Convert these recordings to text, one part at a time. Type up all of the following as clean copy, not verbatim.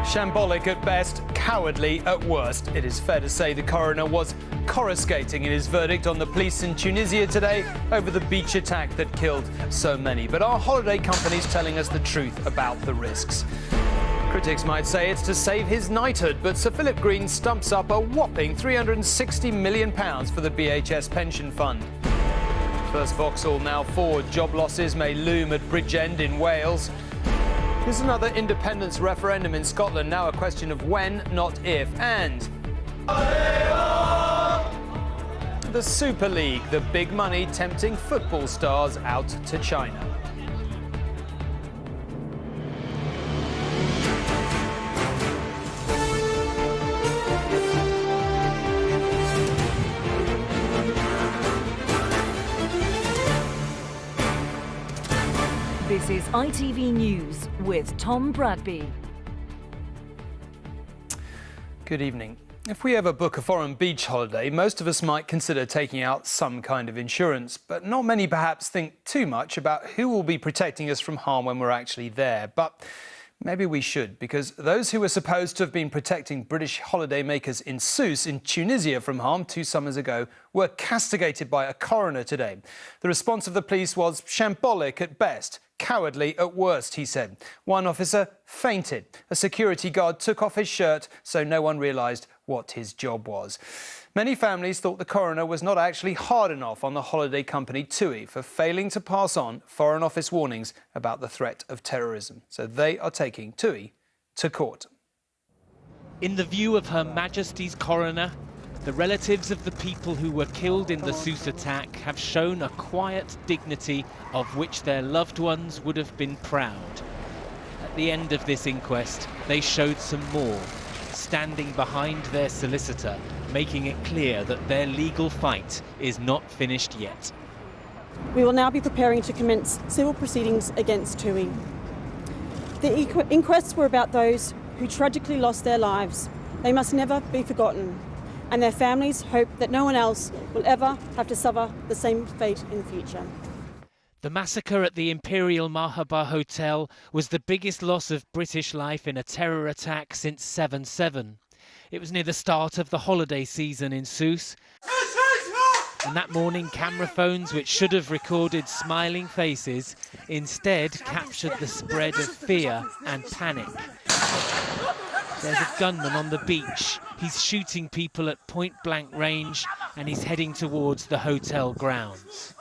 Shambolic at best, cowardly at worst. It is fair to say the coroner was coruscating in his verdict on the police in Tunisia today over the beach attack that killed so many. But are holiday companies telling us the truth about the risks? Critics might say it's to save his knighthood, but Sir Philip Green stumps up a whopping £360 million for the BHS pension fund. First Vauxhall now forward, job losses may loom at Bridgend in Wales. There's another independence referendum in Scotland, now a question of when, not if. And the Super League, the big money tempting football stars out to China. This is ITV News with Tom Bradby. Good evening. If we ever book a foreign beach holiday, most of us might consider taking out some kind of insurance, but not many perhaps think too much about who will be protecting us from harm when we're actually there. But maybe we should, because those who were supposed to have been protecting British holidaymakers in Sousse in Tunisia from harm 2 summers ago were castigated by a coroner today. The response of the police was shambolic at best, cowardly at worst, he said. One officer fainted. A security guard took off his shirt so no one realised what his job was. Many families thought the coroner was not actually hard enough on the holiday company TUI for failing to pass on Foreign Office warnings about the threat of terrorism. So they are taking TUI to court. In the view of Her Majesty's coroner, the relatives of the people who were killed in the Sousse attack have shown a quiet dignity of which their loved ones would have been proud. At the end of this inquest, they showed some more, standing behind their solicitor, making it clear that their legal fight is not finished yet. We will now be preparing to commence civil proceedings against TUI. The inquests were about those who tragically lost their lives. They must never be forgotten, and their families hope that no one else will ever have to suffer the same fate in the future. The massacre at the Imperial Marhaba Hotel was the biggest loss of British life in a terror attack since 7/7. It was near the start of the holiday season in Sousse. And that morning, camera phones, which should have recorded smiling faces, instead captured the spread of fear and panic. There's a gunman on the beach. He's shooting people at point-blank range, and he's heading towards the hotel grounds.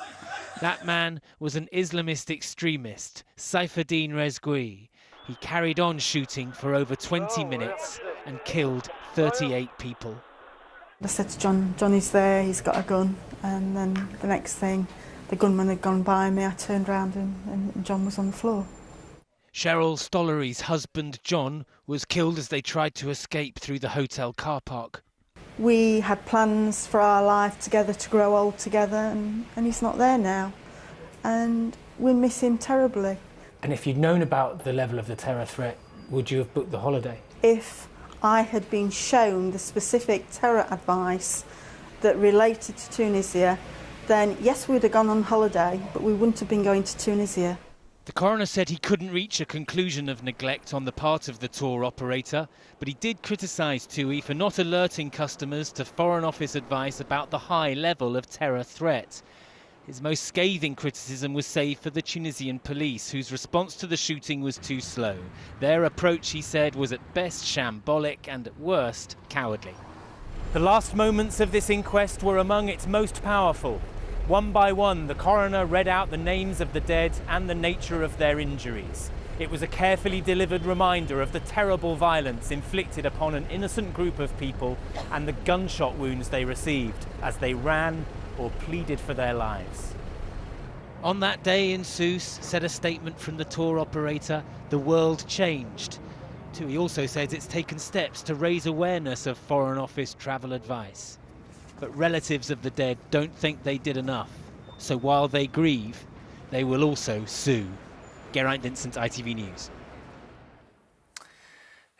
That man was an Islamist extremist, Saifuddin Rezgui. He carried on shooting for over 20 minutes and killed 38 people. I said to John, Johnny's there, he's got a gun. And then the next thing, the gunman had gone by me. I turned round and John was on the floor. Cheryl Stollery's husband, John, was killed as they tried to escape through the hotel car park. We had plans for our life together, to grow old together, and he's not there now. And we miss him terribly. And if you'd known about the level of the terror threat, would you have booked the holiday? If I had been shown the specific terror advice that related to Tunisia, then yes, we'd have gone on holiday, but we wouldn't have been going to Tunisia. The coroner said he couldn't reach a conclusion of neglect on the part of the tour operator, but he did criticise TUI for not alerting customers to Foreign Office advice about the high level of terror threat. His most scathing criticism was saved for the Tunisian police, whose response to the shooting was too slow. Their approach, he said, was at best shambolic and at worst cowardly. The last moments of this inquest were among its most powerful. One by one, the coroner read out the names of the dead and the nature of their injuries. It was a carefully delivered reminder of the terrible violence inflicted upon an innocent group of people and the gunshot wounds they received as they ran or pleaded for their lives. On that day in Sousse, said a statement from the tour operator, the world changed. TUI also says it's taken steps to raise awareness of Foreign Office travel advice. But relatives of the dead don't think they did enough. So while they grieve, they will also sue. Geraint Vincent, ITV News.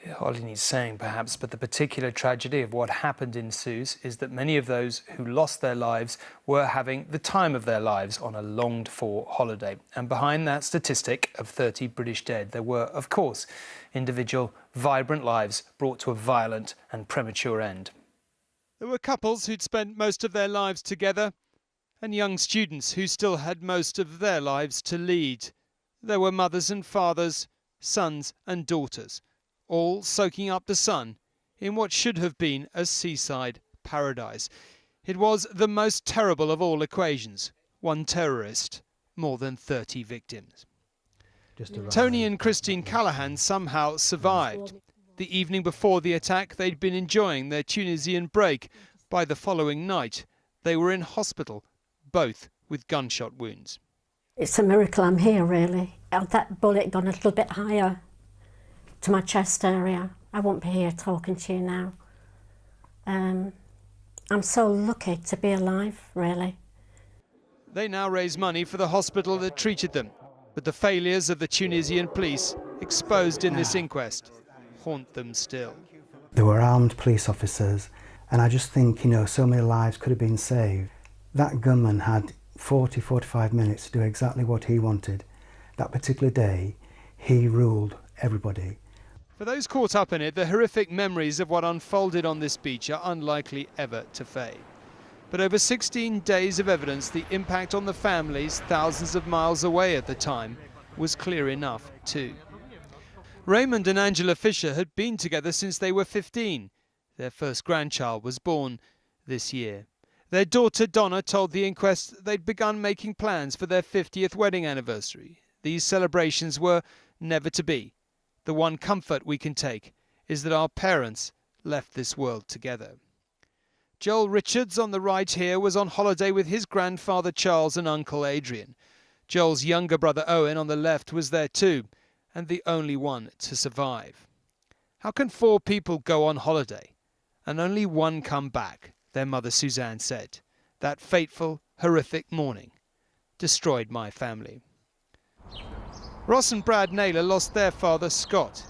It hardly needs saying, perhaps, but the particular tragedy of what happened in Sousse is that many of those who lost their lives were having the time of their lives on a longed-for holiday. And behind that statistic of 30 British dead, there were, of course, individual, vibrant lives brought to a violent and premature end. There were couples who'd spent most of their lives together and young students who still had most of their lives to lead. There were mothers and fathers, sons and daughters, all soaking up the sun in what should have been a seaside paradise. It was the most terrible of all equations. One terrorist, more than 30 victims. Tony and Christine Callahan somehow survived. The evening before the attack, they'd been enjoying their Tunisian break. By the following night, they were in hospital, both with gunshot wounds. It's a miracle I'm here, really. Had that bullet gone a little bit higher to my chest area, I won't be here talking to you now. I'm so lucky to be alive, really. They now raise money for the hospital that treated them, but the failures of the Tunisian police, exposed in this inquest, haunt them still. There were armed police officers, and I just think, so many lives could have been saved. That gunman had 45 minutes to do exactly what he wanted. That particular day, he ruled everybody. For those caught up in it, the horrific memories of what unfolded on this beach are unlikely ever to fade. But over 16 days of evidence, the impact on the families thousands of miles away at the time was clear enough too. Raymond and Angela Fisher had been together since they were 15. Their first grandchild was born this year. Their daughter Donna told the inquest they'd begun making plans for their 50th wedding anniversary. These celebrations were never to be. The one comfort we can take is that our parents left this world together. Joel Richards on the right here was on holiday with his grandfather Charles and uncle Adrian. Joel's younger brother Owen on the left was there too, and the only one to survive. How can 4 people go on holiday and only one come back? Their mother Suzanne said. That fateful, horrific morning destroyed my family. Ross and Brad Naylor lost their father Scott.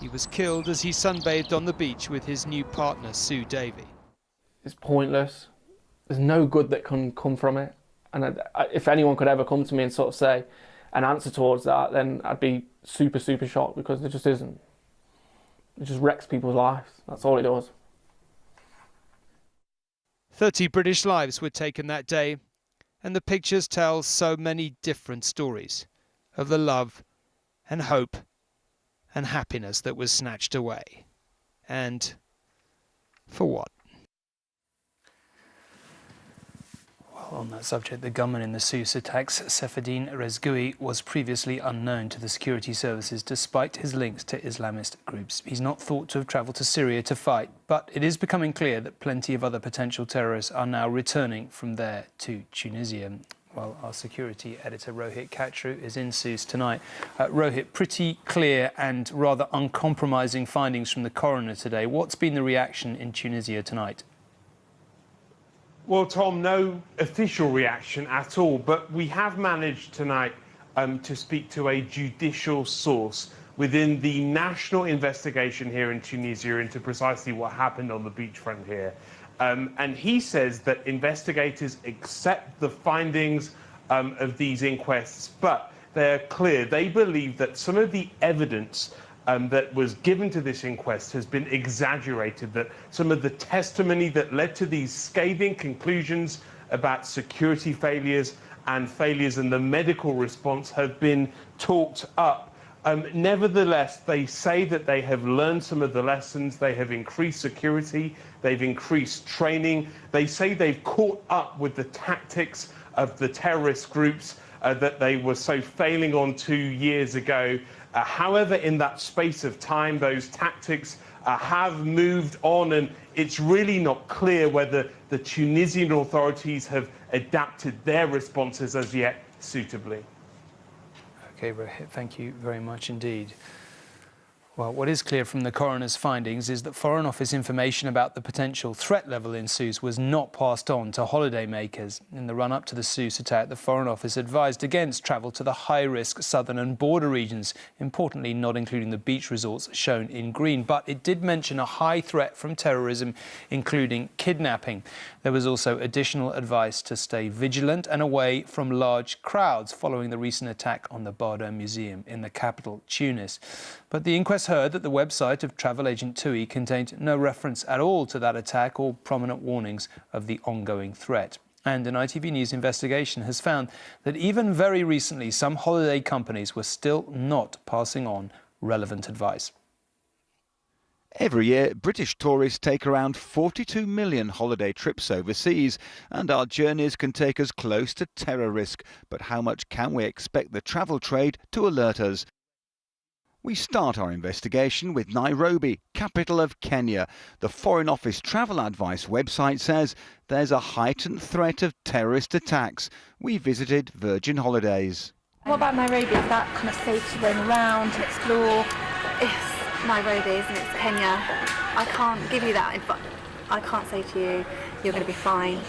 He was killed as he sunbathed on the beach with his new partner Sue Davey. It's pointless. There's no good that can come from it. And if anyone could ever come to me and sort of say an answer towards that, then I'd be super, super shocked, because there just isn't. It just wrecks people's lives. That's all it does. 30 British lives were taken that day, and the pictures tell so many different stories of the love and hope and happiness that was snatched away. And for what? Well, on that subject, the gunman in the Sousse attacks, Sefeddine Rezgoui, was previously unknown to the security services despite his links to Islamist groups. He's not thought to have travelled to Syria to fight, but it is becoming clear that plenty of other potential terrorists are now returning from there to Tunisia. Well, our security editor, Rohit Kachru, is in Sousse tonight. Rohit, pretty clear and rather uncompromising findings from the coroner today. What's been the reaction in Tunisia tonight? Well, Tom, no official reaction at all, but we have managed tonight to speak to a judicial source within the national investigation here in Tunisia into precisely what happened on the beachfront here. And he says that investigators accept the findings of these inquests, but they're clear. They believe that some of the evidence that was given to this inquest has been exaggerated, that some of the testimony that led to these scathing conclusions about security failures and failures in the medical response have been talked up. Nevertheless, they say that they have learned some of the lessons. They have increased security. They've increased training. They say they've caught up with the tactics of the terrorist groups that they were so failing on 2 years ago. However, in that space of time, those tactics have moved on, and it's really not clear whether the Tunisian authorities have adapted their responses as yet suitably. OK, Rohit, thank you very much indeed. Well, what is clear from the coroner's findings is that Foreign Office information about the potential threat level in Sousse was not passed on to holidaymakers. In the run-up to the Sousse attack, the Foreign Office advised against travel to the high-risk southern and border regions, importantly not including the beach resorts shown in green. But it did mention a high threat from terrorism, including kidnapping. There was also additional advice to stay vigilant and away from large crowds following the recent attack on the Bardo Museum in the capital, Tunis. But the inquest heard that the website of travel agent TUI contained no reference at all to that attack or prominent warnings of the ongoing threat. And an ITV News investigation has found that even very recently, some holiday companies were still not passing on relevant advice. Every year, British tourists take around 42 million holiday trips overseas, and our journeys can take us close to terror risk. But how much can we expect the travel trade to alert us? We start our investigation with Nairobi, capital of Kenya. The Foreign Office travel advice website says there's a heightened threat of terrorist attacks. We visited Virgin Holidays. What about Nairobi? Is that kind of safe to roam around and explore? It's Nairobi, isn't it? It's Kenya. I can't give you that. I can't say to you, you're going to be fine.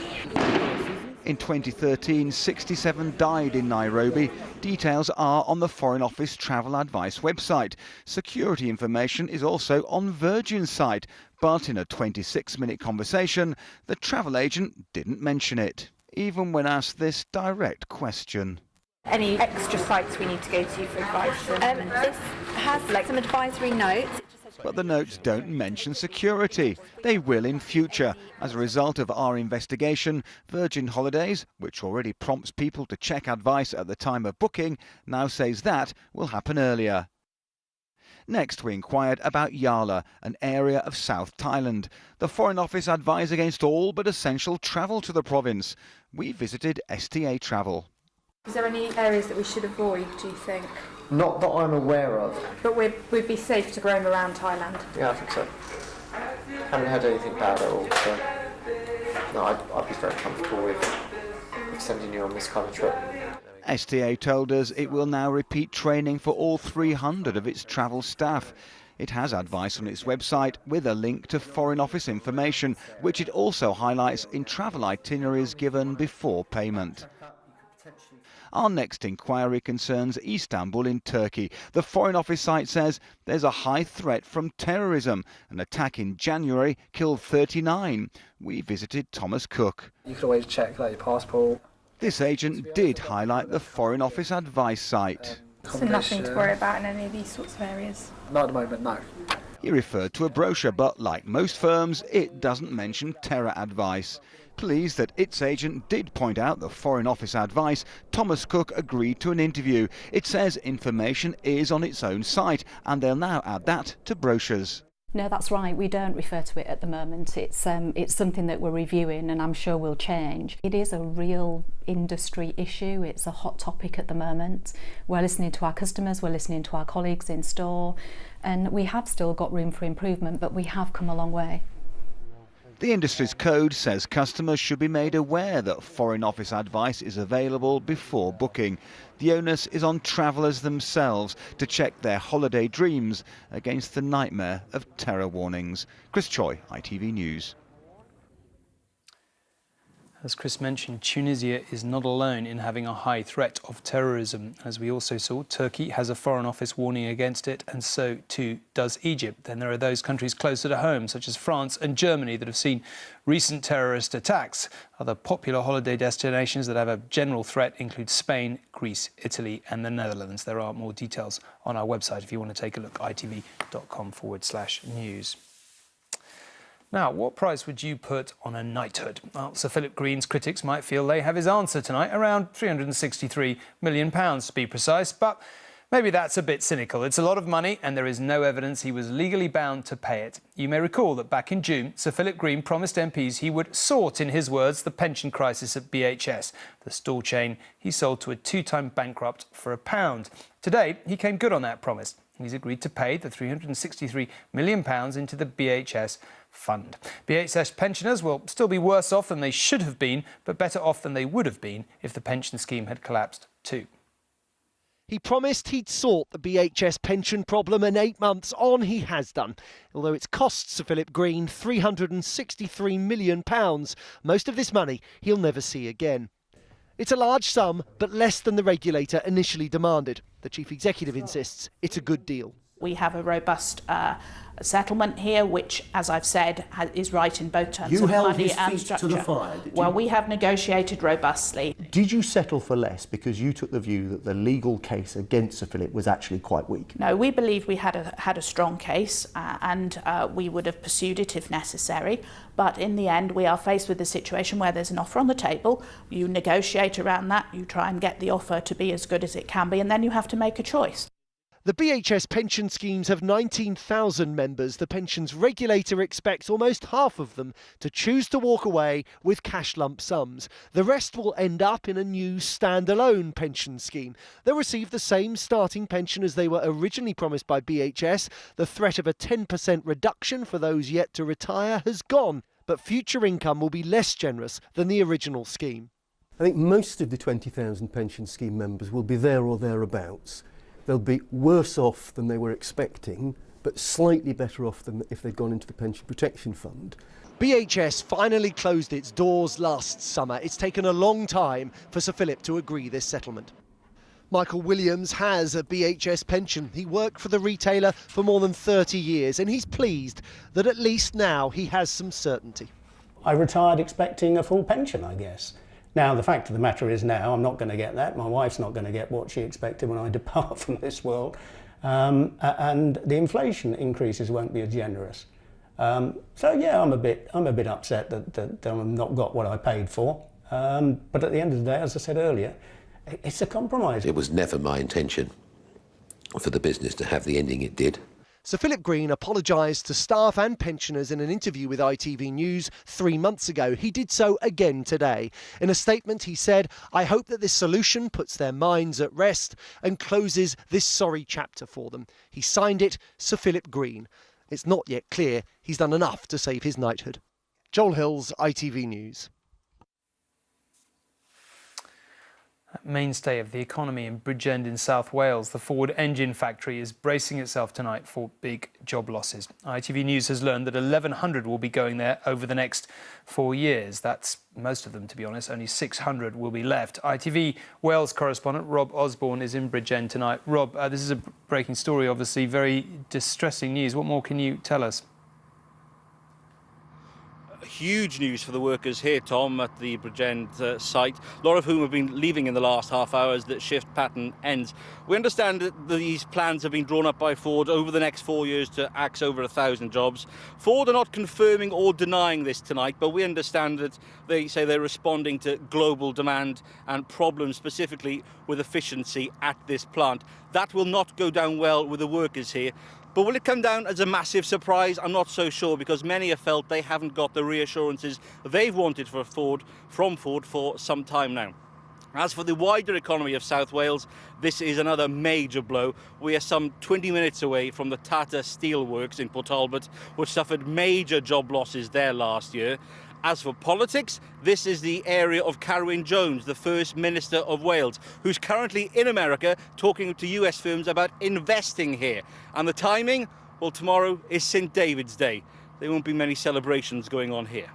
In 2013, 67 died in Nairobi. Details are on the Foreign Office travel advice website. Security information is also on Virgin's site, but in a 26-minute conversation, the travel agent didn't mention it, even when asked this direct question. Any extra sites we need to go to for advice? This has some advisory notes. But the notes don't mention security. They will in future. As a result of our investigation, Virgin Holidays, which already prompts people to check advice at the time of booking, now says that will happen earlier. Next, we inquired about Yala, an area of South Thailand. The Foreign Office advised against all but essential travel to the province. We visited STA Travel. Is there any areas that we should avoid, do you think? Not that I'm aware of. But we'd be safe to roam around Thailand? Yeah, I think so. Haven't heard anything bad at all, so no, I'd be very comfortable with sending you on this kind of trip. STA told us it will now repeat training for all 300 of its travel staff. It has advice on its website with a link to Foreign Office information, which it also highlights in travel itineraries given before payment. Our next inquiry concerns Istanbul in Turkey. The Foreign Office site says there's a high threat from terrorism. An attack in January killed 39. We visited Thomas Cook. You could always check your passport. This agent did highlight the Foreign Office advice site. So nothing to worry about in any of these sorts of areas? Not at the moment, no. He referred to a brochure, but like most firms, it doesn't mention terror advice. Pleased that its agent did point out the Foreign Office advice, Thomas Cook agreed to an interview. It says information is on its own site, and they'll now add that to brochures. No, that's right. We don't refer to it at the moment. It's something that we're reviewing, and I'm sure will change. It is a real industry issue. It's a hot topic at the moment. We're listening to our customers, we're listening to our colleagues in store, and we have still got room for improvement, but we have come a long way. The industry's code says customers should be made aware that Foreign Office advice is available before booking. The onus is on travellers themselves to check their holiday dreams against the nightmare of terror warnings. Chris Choi, ITV News. As Chris mentioned, Tunisia is not alone in having a high threat of terrorism. As we also saw, Turkey has a Foreign Office warning against it, and so too does Egypt. Then there are those countries closer to home, such as France and Germany, that have seen recent terrorist attacks. Other popular holiday destinations that have a general threat include Spain, Greece, Italy and the Netherlands. There are more details on our website if you want to take a look, itv.com/news. Now, what price would you put on a knighthood? Well, Sir Philip Green's critics might feel they have his answer tonight, around £363 million to be precise, but maybe that's a bit cynical. It's a lot of money and there is no evidence he was legally bound to pay it. You may recall that back in June, Sir Philip Green promised MPs he would sort, in his words, the pension crisis at BHS, the store chain he sold to a two-time bankrupt for £1. Today, he came good on that promise. He's agreed to pay the £363 million into the BHS fund. BHS pensioners will still be worse off than they should have been, but better off than they would have been if the pension scheme had collapsed too. He promised he'd sort the BHS pension problem, and 8 months on he has done, although it's cost Sir Philip Green £363 million. Most of this money he'll never see again. It's a large sum, but less than the regulator initially demanded. The chief executive insists it's a good deal. We have a robust settlement here, which, as I've said, is right in both terms of money and structure. You held his feet to the fire, did you? Well, we have negotiated robustly. Did you settle for less because you took the view that the legal case against Sir Philip was actually quite weak? No, we believe we had a strong case and we would have pursued it if necessary. But in the end, we are faced with a situation where there's an offer on the table. You negotiate around that, you try and get the offer to be as good as it can be, and then you have to make a choice. The BHS pension schemes have 19,000 members. The pensions regulator expects almost half of them to choose to walk away with cash lump sums. The rest will end up in a new standalone pension scheme. They'll receive the same starting pension as they were originally promised by BHS. The threat of a 10% reduction for those yet to retire has gone, but future income will be less generous than the original scheme. I think most of the 20,000 pension scheme members will be there or thereabouts. They'll be worse off than they were expecting, but slightly better off than if they'd gone into the Pension Protection Fund. BHS finally closed its doors last summer. It's taken a long time for Sir Philip to agree this settlement. Michael Williams has a BHS pension. He worked for the retailer for more than 30 years, and he's pleased that at least now he has some certainty. I retired expecting a full pension, I guess. Now, the fact of the matter is now I'm not going to get that. My wife's not going to get what she expected when I depart from this world. And the inflation increases won't be as generous. So, yeah, I'm a bit upset that I've not got what I paid for. But at the end of the day, as I said earlier, it's a compromise. It was never my intention for the business to have the ending it did. Sir Philip Green apologised to staff and pensioners in an interview with ITV News 3 months ago. He did so again today. In a statement, he said, "I hope that this solution puts their minds at rest and closes this sorry chapter for them." He signed it, Sir Philip Green. It's not yet clear he's done enough to save his knighthood. Joel Hills, ITV News. Mainstay of the economy in Bridgend in South Wales, the Ford engine factory is bracing itself tonight for big job losses. ITV News has learned that 1,100 will be going there over the next 4 years. That's most of them, to be honest. Only 600 will be left. ITV Wales correspondent Rob Osborne is in Bridgend tonight. Rob, this is a breaking story, obviously, very distressing news. What more can you tell us? Huge news for the workers here, Tom, at the Bridgend site, a lot of whom have been leaving in the last half hour as the shift pattern ends. We understand that these plans have been drawn up by Ford over the next 4 years to axe over 1,000 jobs. Ford are not confirming or denying this tonight, but we understand that they say they're responding to global demand and problems specifically with efficiency at this plant. That will not go down well with the workers here. But will it come down as a massive surprise? I'm not so sure, because many have felt they haven't got the reassurances they've wanted from Ford for some time now. As for the wider economy of South Wales, this is another major blow. We are some 20 minutes away from the Tata Steelworks in Port Talbot, which suffered major job losses there last year. As for politics, this is the area of Carwyn Jones, the First Minister of Wales, who's currently in America talking to US firms about investing here. And the timing? Well, tomorrow is St. David's Day. There won't be many celebrations going on here.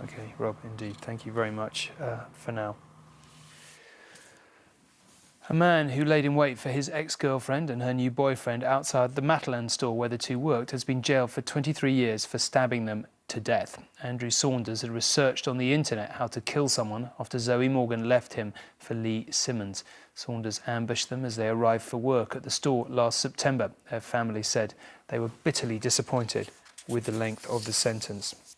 OK, Rob, indeed. Thank you very much for now. A man who laid in wait for his ex-girlfriend and her new boyfriend outside the Matalan store where the two worked has been jailed for 23 years for stabbing them to death. Andrew Saunders had researched on the internet how to kill someone after Zoe Morgan left him for Lee Simmons. Saunders ambushed them as they arrived for work at the store last September. Their family said they were bitterly disappointed with the length of the sentence.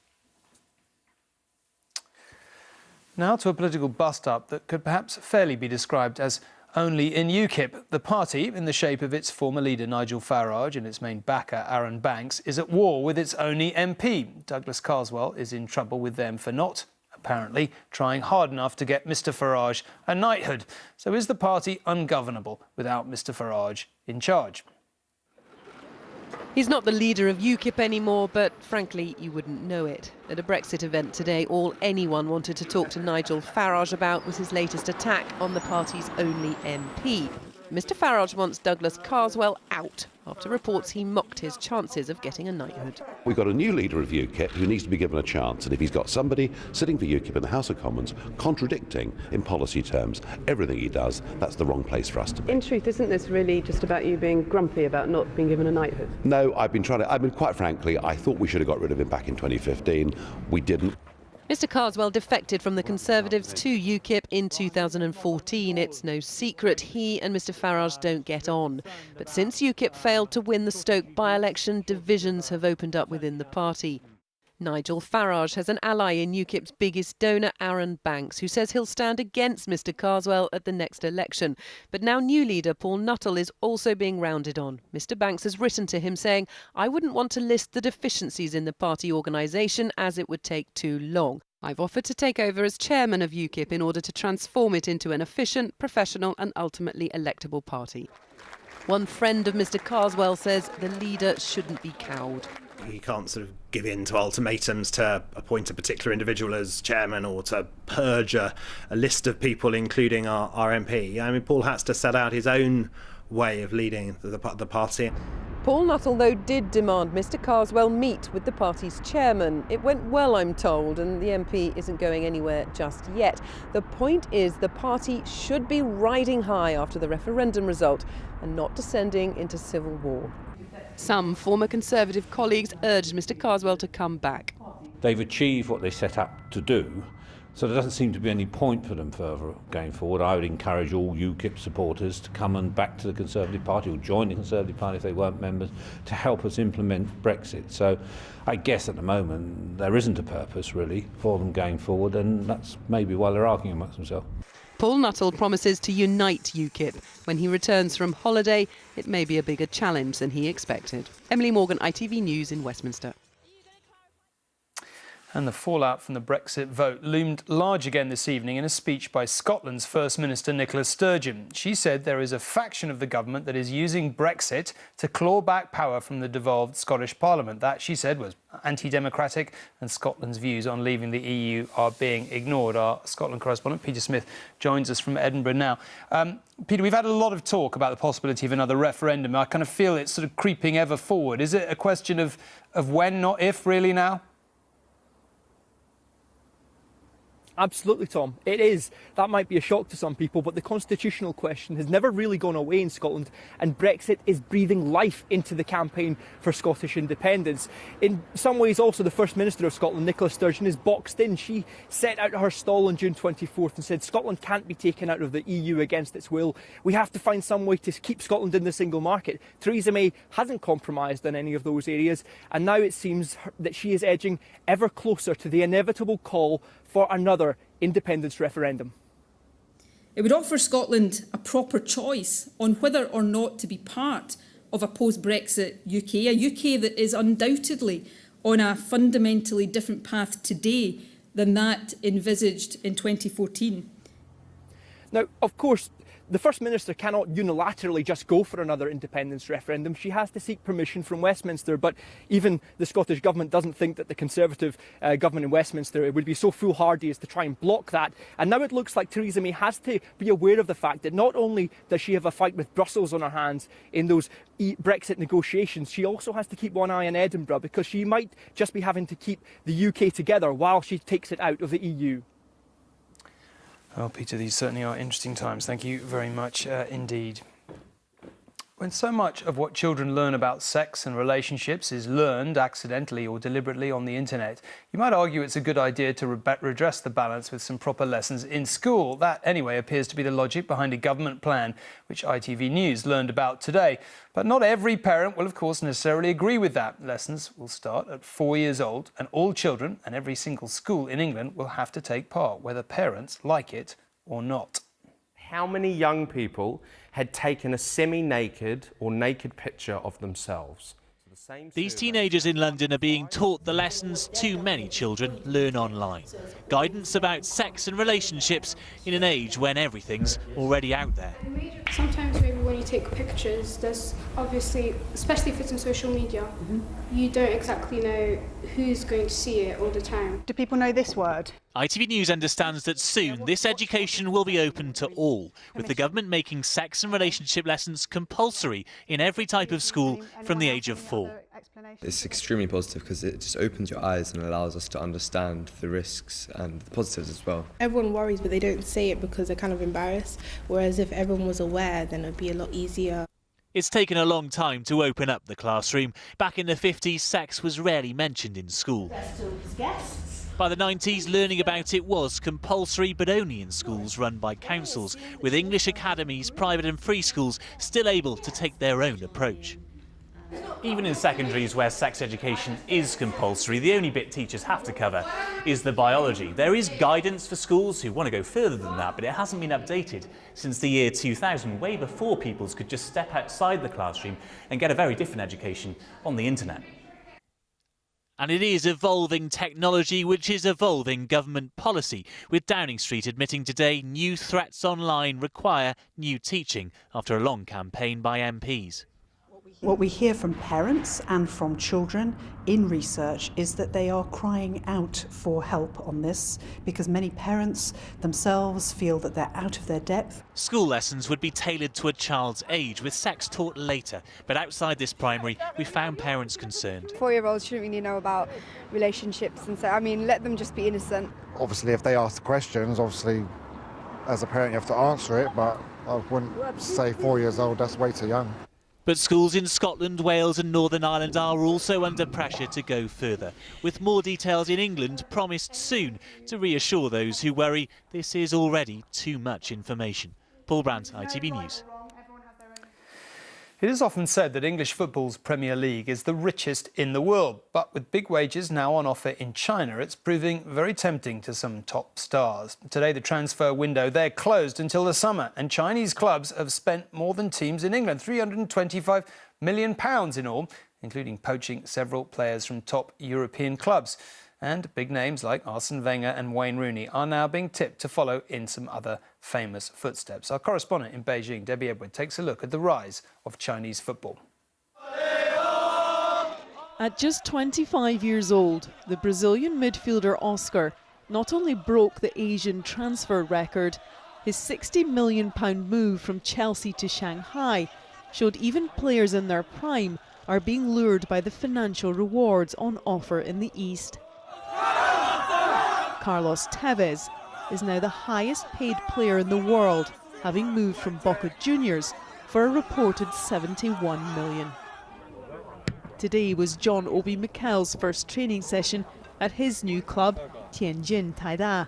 Now to a political bust-up that could perhaps fairly be described as only in Ukip. The party, in the shape of its former leader Nigel Farage and its main backer Aaron Banks, is at war with its only MP. Douglas Carswell is in trouble with them for not, apparently, trying hard enough to get Mr Farage a knighthood. So is the party ungovernable without Mr Farage in charge? He's not the leader of UKIP anymore, but frankly, you wouldn't know it. At a Brexit event today, all anyone wanted to talk to Nigel Farage about was his latest attack on the party's only MP. Mr Farage wants Douglas Carswell out after reports he mocked his chances of getting a knighthood. We've got a new leader of UKIP who needs to be given a chance, and if he's got somebody sitting for UKIP in the House of Commons contradicting in policy terms everything he does, that's the wrong place for us to be. In truth, isn't this really just about you being grumpy about not being given a knighthood? No, quite frankly, I thought we should have got rid of him back in 2015. We didn't. Mr Carswell defected from the Conservatives to UKIP in 2014. It's no secret he and Mr Farage don't get on. But since UKIP failed to win the Stoke by-election, divisions have opened up within the party. Nigel Farage has an ally in UKIP's biggest donor, Aaron Banks, who says he'll stand against Mr Carswell at the next election. But now new leader Paul Nuttall is also being rounded on. Mr Banks has written to him saying, "I wouldn't want to list the deficiencies in the party organisation as it would take too long. I've offered to take over as chairman of UKIP in order to transform it into an efficient, professional and ultimately electable party." One friend of Mr Carswell says the leader shouldn't be cowed. You can't sort of give in to ultimatums to appoint a particular individual as chairman or to purge a list of people, including our MP. I mean, Paul has to set out his own way of leading the party. Paul Nuttall, though, did demand Mr Carswell meet with the party's chairman. It went well, I'm told, and the MP isn't going anywhere just yet. The point is the party should be riding high after the referendum result and not descending into civil war. Some former Conservative colleagues urged Mr Carswell to come back. They've achieved what they set up to do, so there doesn't seem to be any point for them further going forward. I would encourage all UKIP supporters to come and back to the Conservative Party or join the Conservative Party if they weren't members to help us implement Brexit. So I guess at the moment there isn't a purpose really for them going forward, and that's maybe why they're arguing amongst themselves. Paul Nuttall promises to unite UKIP. When he returns from holiday, it may be a bigger challenge than he expected. Emily Morgan, ITV News in Westminster. And the fallout from the Brexit vote loomed large again this evening in a speech by Scotland's First Minister Nicola Sturgeon. She said there is a faction of the government that is using Brexit to claw back power from the devolved Scottish Parliament. That, she said, was anti-democratic, and Scotland's views on leaving the EU are being ignored. Our Scotland correspondent Peter Smith joins us from Edinburgh now. Peter, we've had a lot of talk about the possibility of another referendum. I kind of feel it's sort of creeping ever forward. Is it a question of when, not if, really now? Absolutely, Tom. It is. That might be a shock to some people, but the constitutional question has never really gone away in Scotland, and Brexit is breathing life into the campaign for Scottish independence. In some ways, also, the First Minister of Scotland, Nicola Sturgeon, is boxed in. She set out her stall on June 24th and said Scotland can't be taken out of the EU against its will. We have to find some way to keep Scotland in the single market. Theresa May hasn't compromised on any of those areas, and now it seems that she is edging ever closer to the inevitable call for another independence referendum. It would offer Scotland a proper choice on whether or not to be part of a post-Brexit UK, a UK that is undoubtedly on a fundamentally different path today than that envisaged in 2014. Now, of course, the First Minister cannot unilaterally just go for another independence referendum. She has to seek permission from Westminster, but even the Scottish Government doesn't think that the Conservative government in Westminster would be so foolhardy as to try and block that. And now it looks like Theresa May has to be aware of the fact that not only does she have a fight with Brussels on her hands in those Brexit negotiations, she also has to keep one eye on Edinburgh, because she might just be having to keep the UK together while she takes it out of the EU. Well, Peter, these certainly are interesting times. Thank you very much indeed. When so much of what children learn about sex and relationships is learned accidentally or deliberately on the internet, you might argue it's a good idea to redress the balance with some proper lessons in school. That, anyway, appears to be the logic behind a government plan, which ITV News learned about today. But not every parent will, of course, necessarily agree with that. Lessons will start at 4 years old, and all children and every single school in England will have to take part, whether parents like it or not. How many young people had taken a semi-naked or naked picture of themselves? These teenagers in London are being taught the lessons too many children learn online. Guidance about sex and relationships in an age when everything's already out there. Sometimes maybe when you take pictures, there's obviously, especially if it's on social media, you don't exactly know who's going to see it all the time. Do people know this word? ITV News understands that soon this education will be open to all, with the government making sex and relationship lessons compulsory in every type of school from the age of 4. It's extremely positive because it just opens your eyes and allows us to understand the risks and the positives as well. Everyone worries, but they don't say it because they're kind of embarrassed, whereas if everyone was aware, then it would be a lot easier. It's taken a long time to open up the classroom. Back in the 50s, sex was rarely mentioned in school. By the 90s, learning about it was compulsory, but only in schools run by councils, with English academies, private and free schools still able to take their own approach. Even in secondaries where sex education is compulsory, the only bit teachers have to cover is the biology. There is guidance for schools who want to go further than that, but it hasn't been updated since the year 2000, way before pupils could just step outside the classroom and get a very different education on the internet. And it is evolving technology which is evolving government policy, with Downing Street admitting today new threats online require new teaching after a long campaign by MPs. What we hear from parents and from children in research is that they are crying out for help on this because many parents themselves feel that they're out of their depth. School lessons would be tailored to a child's age, with sex taught later. But outside this primary, we found parents concerned. 4-year-olds shouldn't really know about relationships and so, I mean, let them just be innocent. Obviously, if they ask the questions, obviously, as a parent, you have to answer it, but I wouldn't say 4 years old, that's way too young. But schools in Scotland, Wales and Northern Ireland are also under pressure to go further, with more details in England promised soon to reassure those who worry this is already too much information. Paul Brandt, ITV News. It is often said that English football's Premier League is the richest in the world, but with big wages now on offer in China, it's proving very tempting to some top stars. Today, the transfer window there closed until the summer, and Chinese clubs have spent more than teams in England, £325 million in all, including poaching several players from top European clubs. And big names like Arsene Wenger and Wayne Rooney are now being tipped to follow in some other famous footsteps. Our correspondent in Beijing, Debbie Edward, takes a look at the rise of Chinese football. At just 25 years old, the Brazilian midfielder Oscar not only broke the Asian transfer record, his £60 million move from Chelsea to Shanghai showed even players in their prime are being lured by the financial rewards on offer in the East. Carlos Tevez is now the highest paid player in the world, having moved from Boca Juniors for a reported £71 million. Today was John Obi Mikel's first training session at his new club, Tianjin Taida.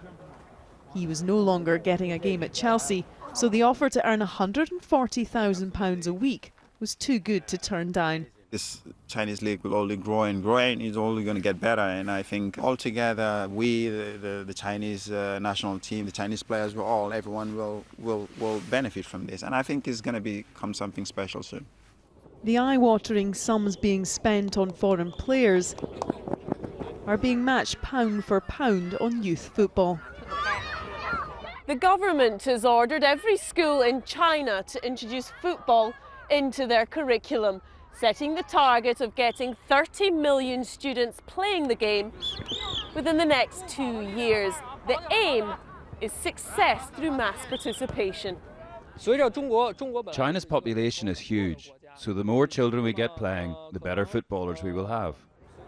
He was no longer getting a game at Chelsea, so the offer to earn £140,000 a week was too good to turn down. This Chinese league will only grow and grow, and it's only going to get better. And I think altogether, we, the Chinese national team, the Chinese players, everyone will benefit from this. And I think it's going to become something special soon. The eye-watering sums being spent on foreign players are being matched pound for pound on youth football. The government has ordered every school in China to introduce football into their curriculum, setting the target of getting 30 million students playing the game within the next 2 years. The aim is success through mass participation. China's population is huge, so the more children we get playing, the better footballers we will have.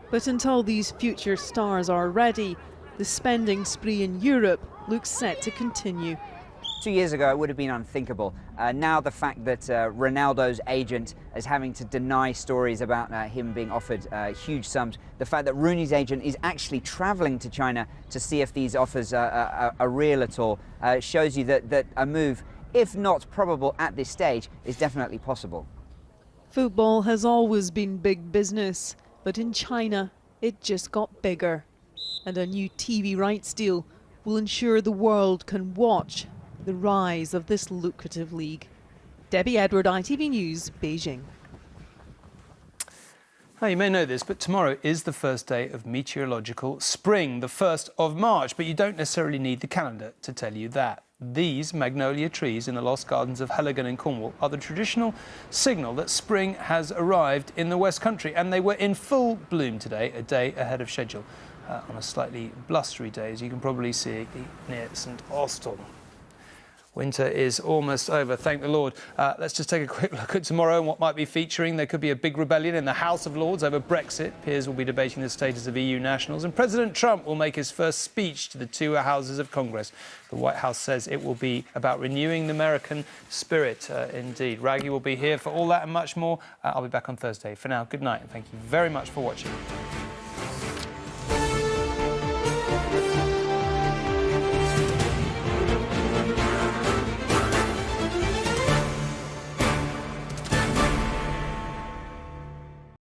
But until these future stars are ready, the spending spree in Europe looks set to continue. 2 years ago, it would have been unthinkable. Now the fact that Ronaldo's agent is having to deny stories about him being offered huge sums, the fact that Rooney's agent is actually travelling to China to see if these offers are real at all, shows you that a move, if not probable at this stage, is definitely possible. Football has always been big business, but in China, it just got bigger. And a new TV rights deal will ensure the world can watch the rise of this lucrative league. Debbie Edward, ITV News, Beijing. Now, you may know this, but tomorrow is the first day of meteorological spring, the 1st of March, but you don't necessarily need the calendar to tell you that. These magnolia trees in the Lost Gardens of Halligan in Cornwall are the traditional signal that spring has arrived in the West Country, and they were in full bloom today, a day ahead of schedule. on a slightly blustery day, as you can probably see near St Austell. Winter is almost over, thank the Lord. Let's just take a quick look at tomorrow and what might be featuring. There could be a big rebellion in the House of Lords over Brexit. Peers will be debating the status of EU nationals, and President Trump will make his first speech to the two houses of Congress. The White House says it will be about renewing the American spirit. Indeed. Raggy will be here for all that and much more. I'll be back on Thursday. For now, good night, and thank you very much for watching.